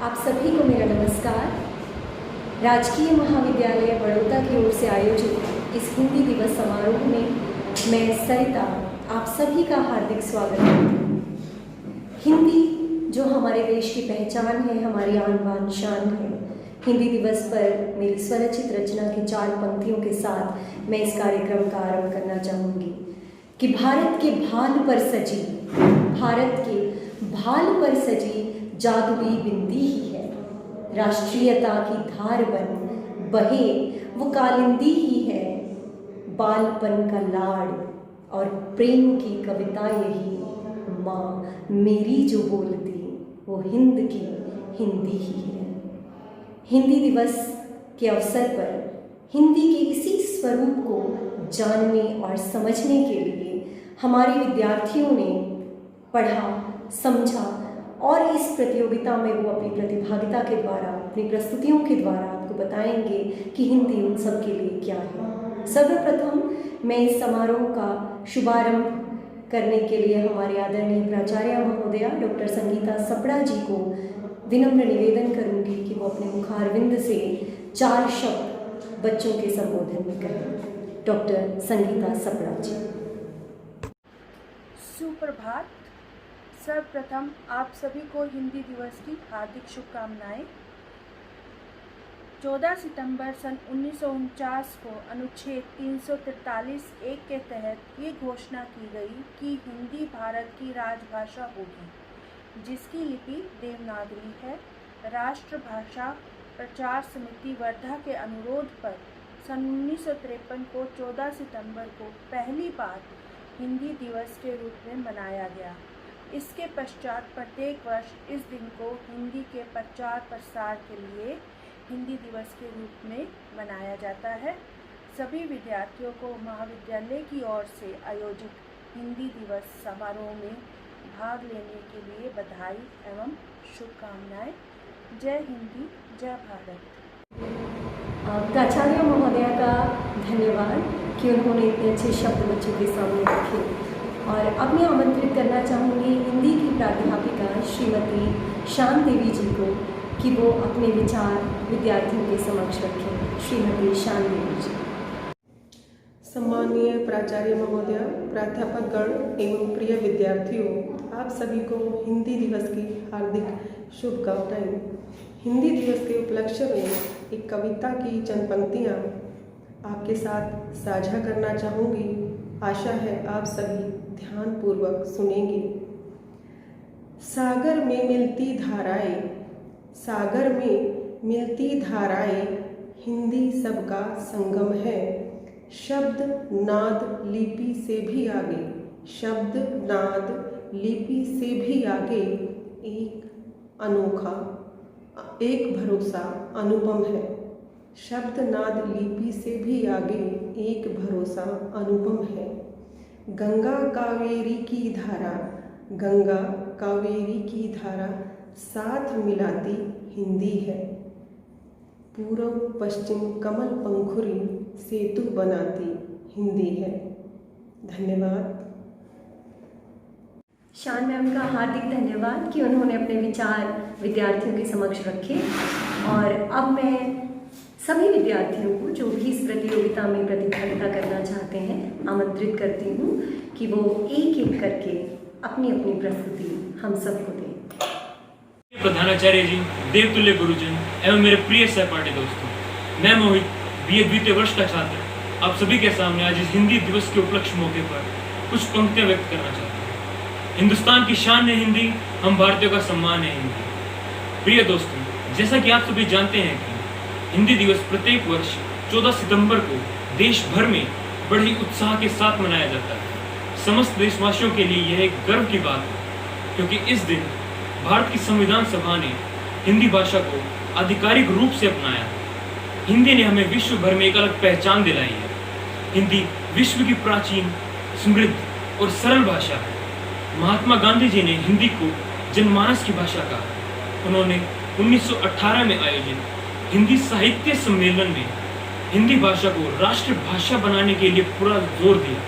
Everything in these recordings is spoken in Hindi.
आप सभी को मेरा नमस्कार। राजकीय महाविद्यालय बड़ौदा की ओर से आयोजित इस हिंदी दिवस समारोह में मैं सरिता आप सभी का हार्दिक स्वागत करती हूँ। हिंदी जो हमारे देश की पहचान है, हमारी आन बान शान है। हिंदी दिवस पर मेरी स्वरचित रचना की 4 पंक्तियों के साथ मैं इस कार्यक्रम का आरंभ करना चाहूँगी कि भारत के भाल पर सजी जादुई बिंदी ही है। राष्ट्रीयता की धार बन बहे वो कालिंदी ही है। बालपन का लाड़ और प्रेम की कविता यही, माँ मेरी जो बोलती वो हिंद की हिंदी ही है। हिंदी दिवस के अवसर पर हिंदी के इसी स्वरूप को जानने और समझने के लिए हमारे विद्यार्थियों ने पढ़ा, समझा और इस प्रतियोगिता में वो अपनी प्रतिभागिता के द्वारा, अपनी प्रस्तुतियों के द्वारा आपको बताएंगे कि हिंदी उन सब के लिए क्या है। सर्वप्रथम मैं इस समारोह का शुभारंभ करने के लिए हमारे आदरणीय प्राचार्य महोदया डॉक्टर संगीता सपड़ा जी को विनम्र निवेदन करूंगी कि वो अपने मुखारविंद से 4 शब्द बच्चों के संबोधन में कहें। डॉक्टर संगीता सपड़ा जी। सुप्रभात। सर्वप्रथम आप सभी को हिंदी दिवस की हार्दिक शुभकामनाएं। 14 सितंबर सन 1949 को अनुच्छेद 343(1) के तहत ये घोषणा की गई कि हिंदी भारत की राजभाषा होगी, जिसकी लिपि देवनागरी है। राष्ट्रभाषा प्रचार समिति वर्धा के अनुरोध पर सन 1953 को 14 सितंबर को पहली बार हिंदी दिवस के रूप में मनाया गया। इसके पश्चात प्रत्येक वर्ष इस दिन को हिंदी के प्रचार प्रसार के लिए हिंदी दिवस के रूप में मनाया जाता है। सभी विद्यार्थियों को महाविद्यालय की ओर से आयोजित हिंदी दिवस समारोह में भाग लेने के लिए बधाई एवं शुभकामनाएं। जय हिंदी, जय भारत। प्राचार्य महोदया का धन्यवाद कि उन्होंने इतने अच्छे शब्द बच्चों के सामने रखे। और अब मैं आमंत्रित करना चाहूँगी हिंदी की प्राध्यापिका श्रीमती शान देवी जी को कि वो अपने विचार विद्यार्थियों के समक्ष रखें। श्रीमती शान देवी जी। सम्मानीय प्राचार्य महोदय, प्राध्यापकगण एवं प्रिय विद्यार्थियों, आप सभी को हिंदी दिवस की हार्दिक शुभकामनाएं। हिंदी दिवस के उपलक्ष्य में एक कविता की चंद पंक्तियाँ आपके साथ साझा करना चाहूँगी। आशा है आप सभी ध्यानपूर्वक सुनेंगे। सागर में मिलती धाराएं हिंदी सबका संगम है। शब्द नाद लिपि से भी आगे एक भरोसा अनुपम है। शब्द नाद लिपि से भी आगे एक भरोसा अनुपम है। गंगा कावेरी की धारा साथ मिलाती हिंदी है। पूर्व पश्चिम कमल पंखुरी सेतु बनाती हिंदी है। धन्यवाद। शान मैम का हार्दिक धन्यवाद कि उन्होंने अपने विचार विद्यार्थियों के समक्ष रखे। और अब मैं सभी विद्यार्थियों को जो भी इस प्रतियोगिता में प्रतिभागिता करना चाहते हैं आमंत्रित करती हूँ कि वो एक एक करके अपनी अपनी प्रस्तुति हम सबको दें। प्रधानाचार्य जी, देवतुल्य गुरुजन एवं मेरे प्रिय सहपाठी दोस्तों, मैं मोहित BA द्वितीय वर्ष का छात्र आप सभी के सामने आज इस हिंदी दिवस के उपलक्ष्य मौके पर कुछ पंक्तियां व्यक्त करना चाहता हूँ। हिंदुस्तान की शान है हिंदी, हम भारतीयों का सम्मान है हिंदी। प्रिय दोस्तों, जैसा कि आप सभी जानते हैं कि हिंदी दिवस प्रत्येक वर्ष 14 सितंबर को देश भर में बड़े उत्साह के साथ मनाया जाता है। समस्त देशवासियों के लिए यह एक गर्व की बात है, क्योंकि इस दिन भारत की संविधान सभा ने हिंदी भाषा को आधिकारिक रूप से अपनाया। हिंदी ने हमें विश्व भर में एक अलग पहचान दिलाई है। हिंदी विश्व की प्राचीन, समृद्ध और सरल भाषा है। महात्मा गांधी जी ने हिंदी को जनमानस की भाषा कहा। उन्होंने 1918 में आयोजित हिंदी साहित्य सम्मेलन में हिंदी भाषा को राष्ट्रभाषा बनाने के लिए पूरा जोर दिया।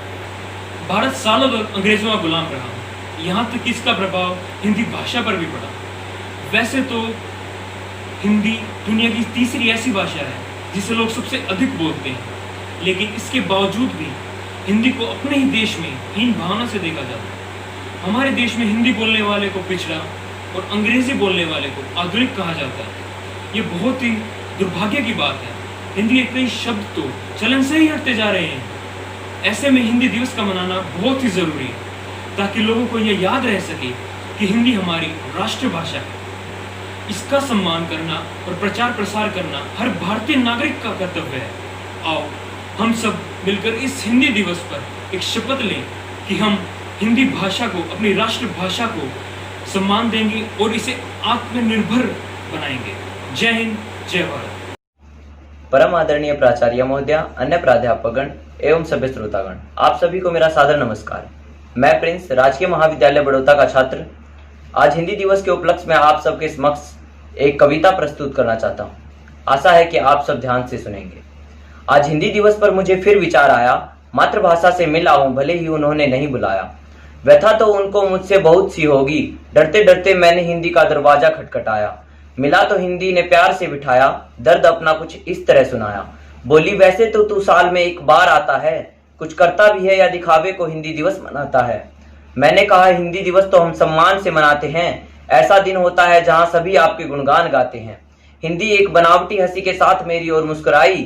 भारत सालों तक अंग्रेजों का गुलाम रहा, यहाँ तक कि इसका प्रभाव हिंदी भाषा पर भी पड़ा। वैसे तो हिंदी दुनिया की तीसरी ऐसी भाषा है जिसे लोग सबसे अधिक बोलते हैं, लेकिन इसके बावजूद भी हिंदी को अपने ही देश में हीन भावना से देखा जाता है। हमारे देश में हिंदी बोलने वाले को पिछड़ा और अंग्रेजी बोलने वाले को आधुनिक कहा जाता है। ये बहुत ही दुर्भाग्य की बात है। हिंदी के कई शब्द तो चलन से ही हटते जा रहे हैं। ऐसे में हिंदी दिवस का मनाना बहुत ही जरूरी है ताकि लोगों को यह याद रह सके कि हिंदी हमारी राष्ट्रभाषा है। इसका सम्मान करना और प्रचार प्रसार करना हर भारतीय नागरिक का कर्तव्य है। आओ हम सब मिलकर इस हिंदी दिवस पर एक शपथ लें कि हम हिंदी भाषा को, अपनी राष्ट्रभाषा को सम्मान देंगे और इसे आत्मनिर्भर बनाएंगे। जय हिंद, जय भारत। परम आदरणीय प्राचार्य महोदया, अन्य प्राध्यापकगण एवं सभ्य श्रोतागण, आप सभी को मेरा सादर नमस्कार। मैं प्रिंस, राजकीय महाविद्यालय बड़ौदा का छात्र, आज हिंदी दिवस के उपलक्ष्य में आप सबके समक्ष एक कविता प्रस्तुत करना चाहता हूँ। आशा है कि आप सब ध्यान से सुनेंगे। आज हिंदी दिवस पर मुझे फिर विचार आया, मातृभाषा से मिल आऊं, भले ही उन्होंने नहीं बुलाया। व्यथा तो उनको मुझसे बहुत सी होगी, डरते डरते मैंने हिंदी का दरवाजा खटखटाया। मिला तो हिंदी ने प्यार से बिठाया, दर्द अपना कुछ इस तरह सुनाया। बोली, वैसे तो तू साल में एक बार आता है, कुछ करता भी है या दिखावे को हिंदी दिवस मनाता है। मैंने कहा, हिंदी दिवस तो हम सम्मान से मनाते हैं। ऐसा दिन होता है जहां सभी आपके गुणगान गाते हैं। हिंदी एक बनावटी हंसी के साथ मेरी ओर मुस्कुराई,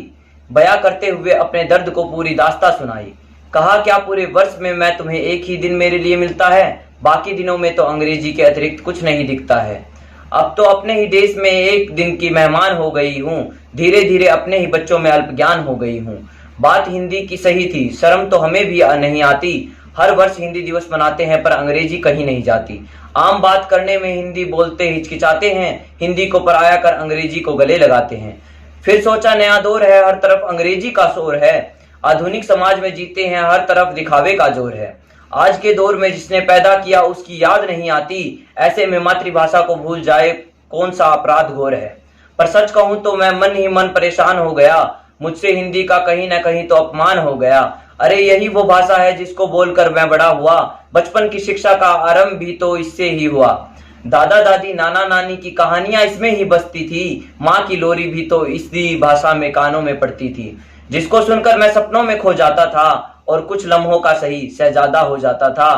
बयां करते हुए अपने दर्द को पूरी दास्तां सुनाई। कहा, क्या पूरे वर्ष में मैं तुम्हें एक ही दिन मेरे लिए मिलता है? बाकी दिनों में तो अंग्रेजी के अतिरिक्त कुछ नहीं दिखता है। अब तो अपने ही देश में एक दिन की मेहमान हो गई हूँ, धीरे धीरे अपने ही बच्चों में अल्प ज्ञान हो गई हूँ। बात हिंदी की सही थी, शर्म तो हमें भी नहीं आती। हर वर्ष हिंदी दिवस मनाते हैं पर अंग्रेजी कहीं नहीं जाती। आम बात करने में हिंदी बोलते हिचकिचाते हैं, हिंदी को पराया कर अंग्रेजी को गले लगाते हैं। फिर सोचा, नया दौर है, हर तरफ अंग्रेजी का शोर है। आधुनिक समाज में जीते हैं, हर तरफ दिखावे का जोर है। आज के दौर में जिसने पैदा किया उसकी याद नहीं आती। ऐसे में मातृभाषा को भूल जाए कौन सा अपराध घोर है। पर सच कहूं तो मैं मन ही मन परेशान हो गया, मुझसे हिंदी का कहीं न कहीं तो अपमान हो गया। अरे यही वो भाषा है जिसको बोलकर मैं बड़ा हुआ, बचपन की शिक्षा का आरंभ भी तो इससे ही हुआ। दादा दादी नाना नानी की कहानियां इसमें ही बसती थी, माँ की लोरी भी तो इसी भाषा में कानों में पड़ती थी, जिसको सुनकर मैं सपनों में खो जाता था और कुछ लम्हों का सही शहजादा हो जाता था।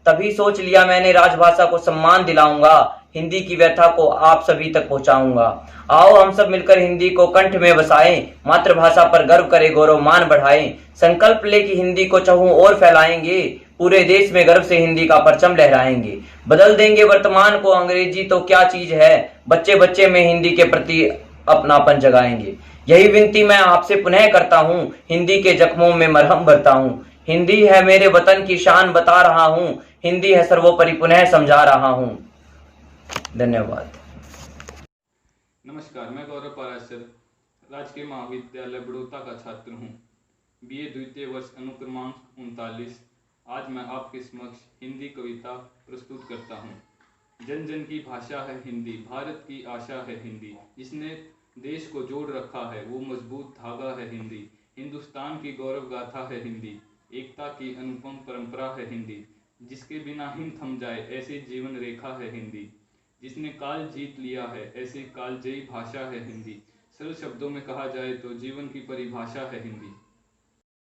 तभी सोच लिया मैंने, राजभाषा को सम्मान दिलाऊंगा, हिंदी की व्यथा को आप सभी तक पहुंचाऊंगा। आओ हम सब मिलकर हिंदी को कंठ में बसाएं, मातृभाषा पर गर्व करे, गौरव मान बढ़ाएं। संकल्प ले कि हिंदी को चहुं और फैलाएंगे, पूरे देश में गर्व से हिंदी का परचम लहराएंगे। बदल देंगे वर्तमान को, अंग्रेजी तो क्या चीज है, बच्चे बच्चे में हिंदी के प्रति अपनापन जगाएंगे। यही विनती मैं आपसे पुनः करता हूँ, हिंदी के जख्मों में मरहम भरता हूँ। हिंदी है मेरे वतन की शान बता रहा हूँ, हिंदी है सर्वोपरि पुनः समझा रहा हूँ। धन्यवाद। नमस्कार, मैं गौरव पाराशर राजकीय महाविद्यालय बड़ौदा का छात्र हूँ। बीए द्वितीय वर्ष अनुक्रमांक 39। आज मैं आपके समक्ष हिंदी कविता प्रस्तुत करता हूँ। जन जन की भाषा है हिंदी, भारत की आशा है हिंदी, जिसने देश को जोड़ रखा है वो मजबूत धागा है हिंदी। हिंदुस्तान की गौरव गाथा है हिंदी, एकता की अनुपम परंपरा है हिंदी, जिसके बिना हिंद थम जाए ऐसी जीवन रेखा है हिंदी, जिसने काल जीत लिया है ऐसी कालजयी भाषा है हिंदी। सरल शब्दों में कहा जाए तो जीवन की परिभाषा है हिंदी।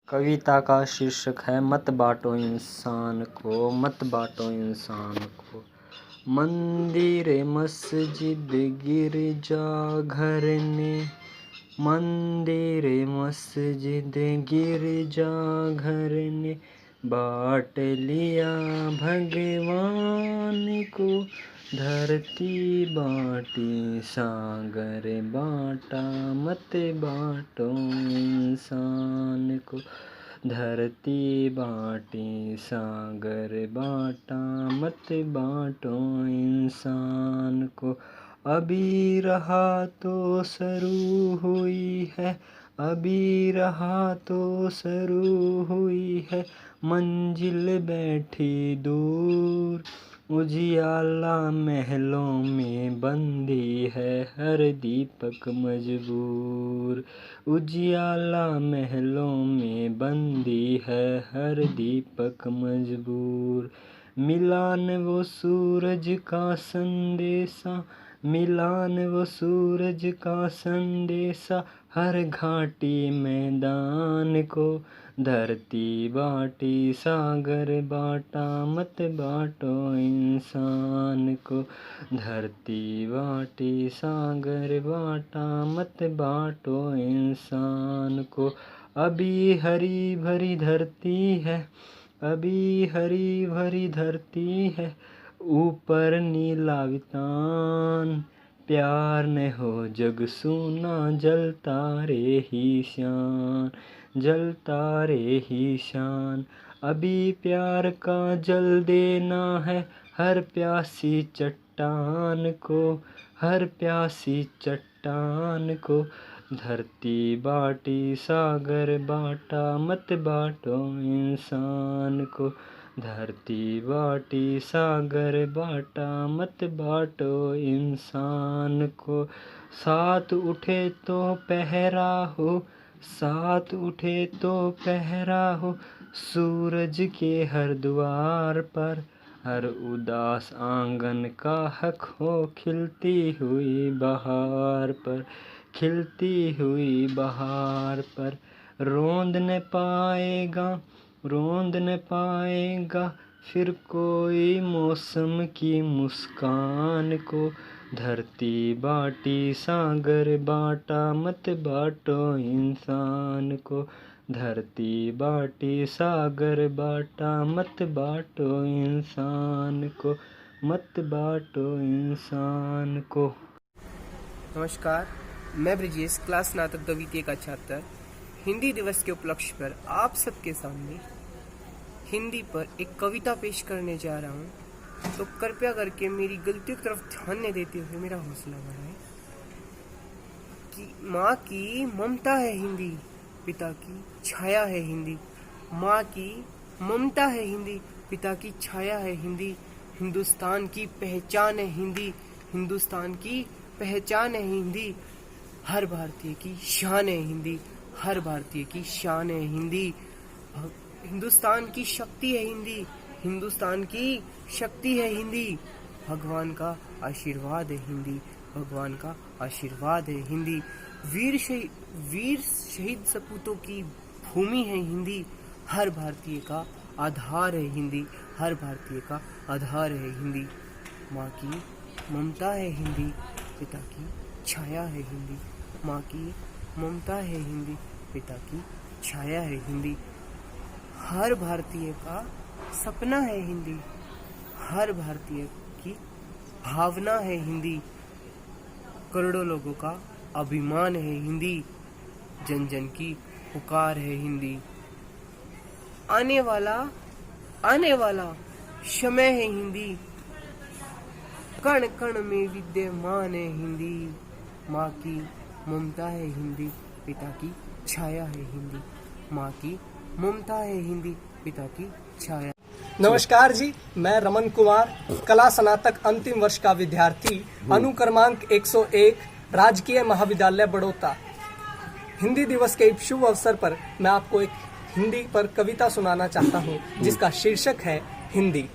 कविता का शीर्षक है मत बांटो इंसान को, मत बांटो इंसान को। मंदिर मस्जिद गिरजा घर ने, मंदिर मस्जिद गिरजा घर ने बांट लिया भगवान को। धरती बांटी सागर बांटा, मत बांटो इंसान को। धरती बांटी सागर बांटा, मत बांटो इंसान को। अभी रहा तो शुरू हुई है, अभी रहा तो शुरू हुई है, मंजिल बैठी दूर। उजियाला महलों में बंदी है हर दीपक मजबूर। उजियाला महलों में बंदी है हर दीपक मजबूर। मिला न वो सूरज का संदेशा, मिलान वो सूरज का संदेशा हर घाटी मैदान को। धरती बाटी सागर बाटा मत बाटो इंसान को। धरती बाटी सागर बाटा मत बाटो इंसान को। अभी हरी भरी धरती है, अभी हरी भरी धरती है, ऊपर नीला वितान। प्यार न हो जग सूना, जलता रे ही शान, जलता रे ही शान। अभी प्यार का जल देना है हर प्यासी चट्टान को, हर प्यासी चट्टान को। धरती बाटी सागर बाटा मत बाटो इंसान को। धरती बाटी सागर बाटा मत बाटो इंसान को। साथ उठे तो पहरा हो, साथ उठे तो पहरा हो, सूरज के हर द्वार पर। हर उदास आंगन का हक हो खिलती हुई बहार पर, खिलती हुई बहार पर। रोंद न पाएगा, रोंद न पाएगा फिर कोई मौसम की मुस्कान को। धरती बाटी सागर बाटा मत बाटो इंसान को। धरती बाटी सागर बाटा मत बाटो इंसान को, मत बाटो इंसान को। नमस्कार, मैं ब्रिजेश, क्लास स्नातक द्वितीय का छात्र। हिंदी दिवस के उपलक्ष्य पर आप सबके सामने हिंदी पर एक कविता पेश करने जा रहा हूँ, तो कृपया करके मेरी गलतियों की तरफ ध्यान न देते हुए मेरा हौसला बढ़ाएं। कि माँ की ममता है हिंदी, पिता की छाया है हिंदी। माँ की ममता है हिंदी, पिता की छाया है हिंदी। हिंदुस्तान की पहचान है हिंदी, हिंदुस्तान की पहचान है हिंदी। हर भारतीय की शान है हिंदी, हर भारतीय की शान है हिंदी। हिंदुस्तान की शक्ति है हिंदी, हिंदुस्तान की शक्ति है हिंदी। भगवान का आशीर्वाद है हिंदी, भगवान का आशीर्वाद है हिंदी। वीर शहीद सपूतों की भूमि है हिंदी। हर भारतीय का आधार है हिंदी, हर भारतीय का आधार है हिंदी। माँ की ममता है हिंदी, पिता की छाया है हिंदी। माँ की ममता है हिंदी, पिता की छाया है हिंदी। हर भारतीय का सपना है हिंदी, हर भारतीय की भावना है हिंदी। करोड़ों लोगों का अभिमान है हिंदी, जन जन की पुकार है हिंदी। आने वाला समय है हिंदी, कण कण में विद्यमान है हिंदी। माँ की ममता है हिंदी, पिता की छाया है हिंदी। माँ की ममता है हिंदी, पिता की छाया। नमस्कार जी, मैं रमन कुमार, कला स्नातक अंतिम वर्ष का विद्यार्थी, अनुक्रमांक 101, राजकीय महाविद्यालय बड़ौदा। हिंदी दिवस के शुभ अवसर पर मैं आपको एक हिंदी पर कविता सुनाना चाहता हूँ, जिसका शीर्षक है हिंदी।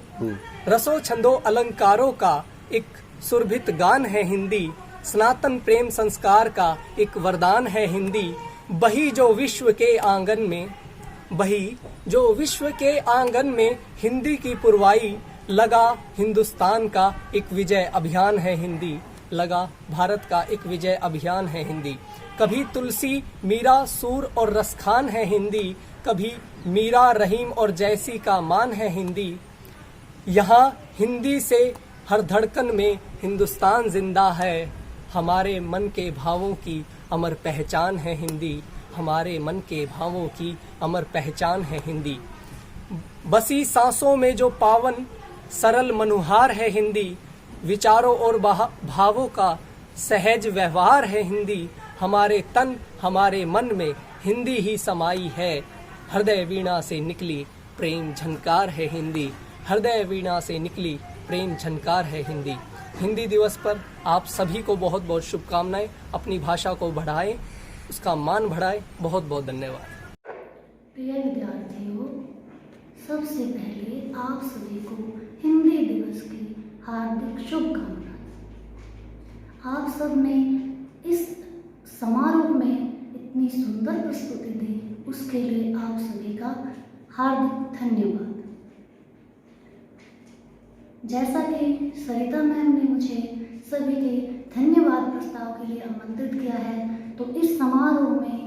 रसों छंदों अलंकारों का एक सुरभित गान है हिंदी। सनातन प्रेम संस्कार का एक वरदान है हिंदी। बही जो विश्व के आंगन में हिंदी की पुरवाई। लगा हिंदुस्तान का एक विजय अभियान है हिंदी, लगा भारत का एक विजय अभियान है हिंदी। कभी तुलसी मीरा सूर और रसखान है हिंदी, कभी मीरा रहीम और जैसी का मान है हिंदी। यहाँ हिंदी से हर धड़कन में हिंदुस्तान जिंदा है। हमारे मन के भावों की अमर पहचान है हिंदी, हमारे मन के भावों की अमर पहचान है हिंदी। बसी सांसों में जो पावन सरल मनुहार है हिंदी। विचारों और भावों का सहज व्यवहार है हिंदी। हमारे तन हमारे मन में हिंदी ही समाई है। हृदय वीणा से निकली प्रेम झनकार है हिंदी, हृदय वीणा से निकली प्रेम झनकार है हिंदी। हिंदी दिवस पर आप सभी को बहुत बहुत शुभकामनाएं। अपनी भाषा को बढ़ाएं, उसका मान बढ़ाएं। बहुत बहुत धन्यवाद। प्रिय विद्यार्थियों, सबसे पहले आप सभी को हिंदी दिवस की हार्दिक शुभकामनाएं। आप सब ने इस समारोह में इतनी सुंदर प्रस्तुति दी, उसके लिए आप सभी का हार्दिक धन्यवाद। जैसा कि सरिता मैम ने मुझे सभी के धन्यवाद प्रस्ताव के लिए आमंत्रित किया है, तो इस समारोह में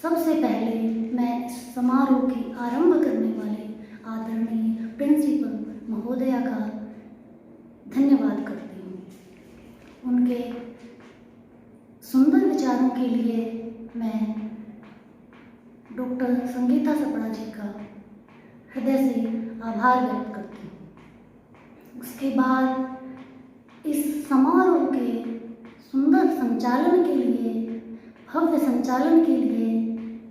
सबसे पहले मैं इस समारोह की आरंभ करने वाले आदरणीय प्रिंसिपल महोदया का धन्यवाद करती हूँ। उनके सुंदर विचारों के लिए मैं डॉक्टर संगीता सपड़ा जी का हृदय से आभार व्यक्त करती हूँ। उसके बाद इस समारोह के सुंदर संचालन के लिए, भव्य संचालन के लिए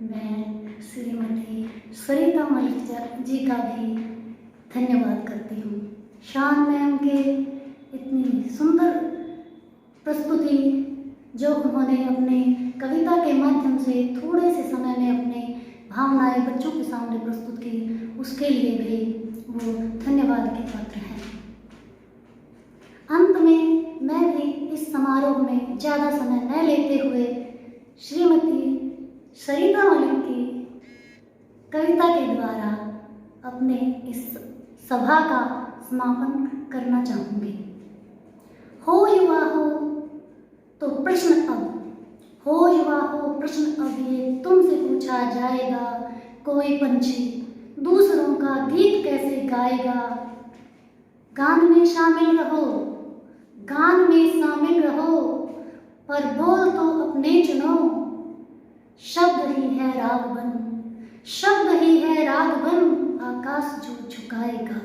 मैं श्रीमती सरिता मलिक जी का भी धन्यवाद करती हूँ। शान मैम के इतनी सुंदर प्रस्तुति जो उन्होंने अपने कविता के माध्यम से थोड़े से समय में अपने भावनाएं बच्चों के सामने प्रस्तुत की, उसके लिए भी वो धन्यवाद के पात्र हैं। अंत में मैं भी इस समारोह में ज़्यादा समय न लेते हुए श्रीमती सरिता मलिक की कविता के द्वारा अपने इस सभा का समापन करना चाहूँगी। हो युवा हो तो प्रश्न अब, हो युवा हो प्रश्न अब ये तुमसे पूछा जाएगा, कोई पंछी दूसरों का गीत कैसे गाएगा। गान में शामिल रहो, गान में शामिल रहो, पर बोल तो अपने चुनो। शब्द ही है रागबन, शब्द ही है रागबन, आकाश जो झुकाएगा।